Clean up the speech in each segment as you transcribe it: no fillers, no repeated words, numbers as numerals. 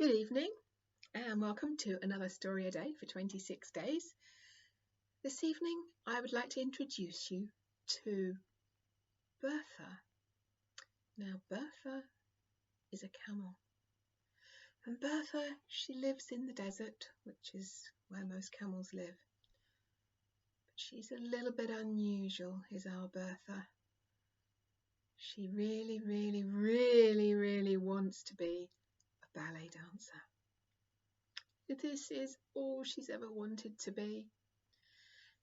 Good evening and welcome to another story a day for 26 days. This evening I would like to introduce you to Bertha. Now Bertha is a camel, and Bertha, she lives in the desert, which is where most camels live. But she's a little bit unusual, is our Bertha. She really wants to be a ballet dancer. This is all she's ever wanted to be.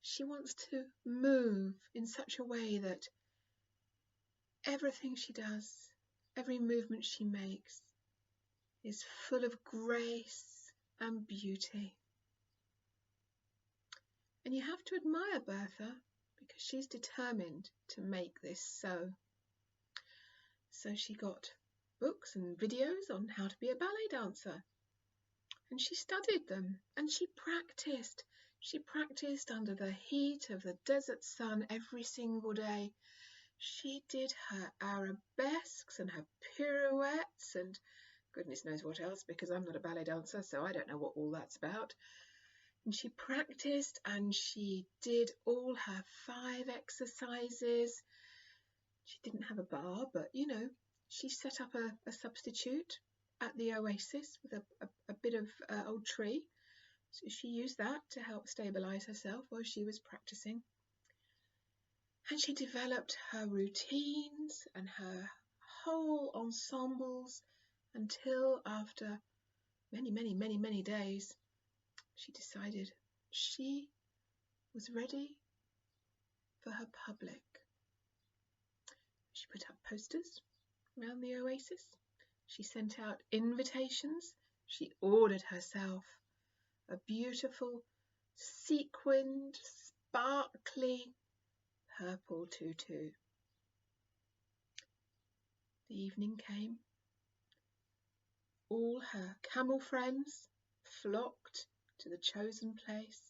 She wants to move in such a way that everything she does, every movement she makes, is full of grace and beauty. And you have to admire Bertha because she's determined to make this so. So she got books and videos on how to be a ballet dancer. And she studied them and she practiced. She practiced under the heat of the desert sun every single day. She did her arabesques and her pirouettes and goodness knows what else, because I'm not a ballet dancer, so I don't know what all that's about. And she practiced and she did all her 5 exercises. She didn't have a bar, but you know, she set up a substitute at the oasis with a bit of old tree. So she used that to help stabilize herself while she was practicing. And she developed her routines and her whole ensembles until after many days, she decided she was ready for her public. She put up posters around the oasis. She sent out invitations. She ordered herself a beautiful, sequined, sparkly purple tutu. The evening came. All her camel friends flocked to the chosen place,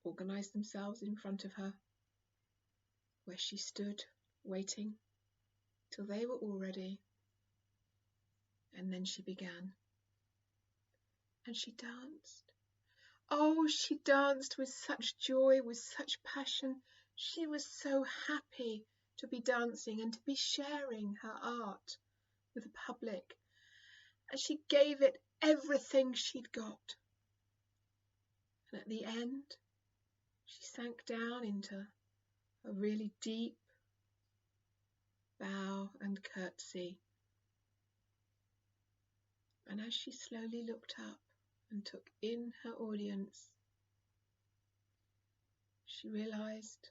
organised themselves in front of her, where she stood waiting till they were all ready. And then she began. And she danced. Oh, she danced with such joy, with such passion. She was so happy to be dancing and to be sharing her art with the public. And she gave it everything she'd got. And at the end, she sank down into a really deep bow and curtsy. And as she slowly looked up and took in her audience, she realized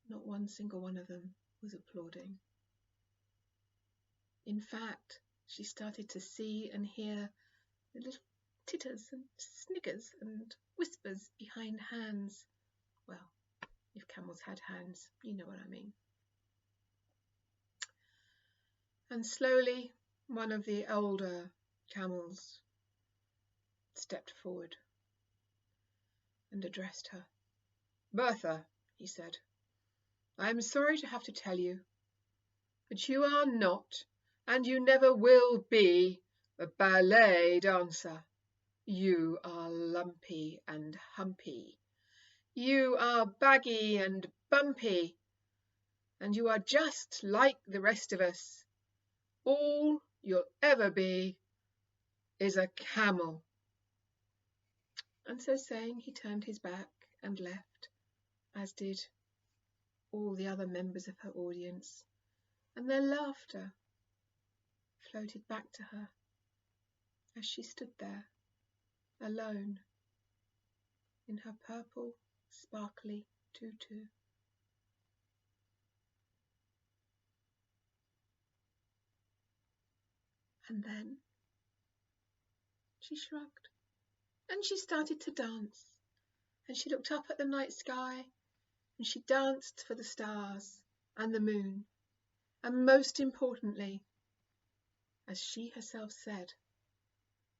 not one single one of them was applauding. In fact, she started to see and hear the little titters and sniggers and whispers behind hands. Well, if camels had hands, you know what I mean. And slowly, one of the older camels stepped forward and addressed her. "Bertha," he said, "I am sorry to have to tell you, but you are not, and you never will be, a ballet dancer. You are lumpy and humpy. You are baggy and bumpy, and you are just like the rest of us. All you'll ever be is a camel." And so saying, he turned his back and left, as did all the other members of her audience, and their laughter floated back to her as she stood there, alone, in her purple, sparkly tutu. And then she shrugged and she started to dance, and she looked up at the night sky and she danced for the stars and the moon, and most importantly, as she herself said,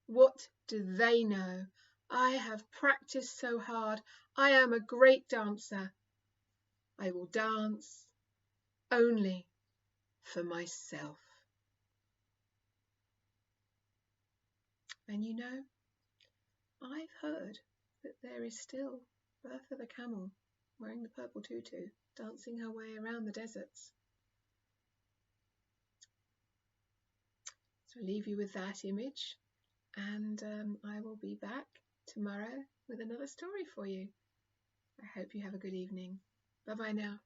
"What do they know? I have practiced so hard. I am a great dancer. I will dance only for myself." And you know, I've heard that there is still Bertha the camel wearing the purple tutu, dancing her way around the deserts. So I leave you with that image, and I will be back tomorrow with another story for you. I hope you have a good evening. Bye bye now.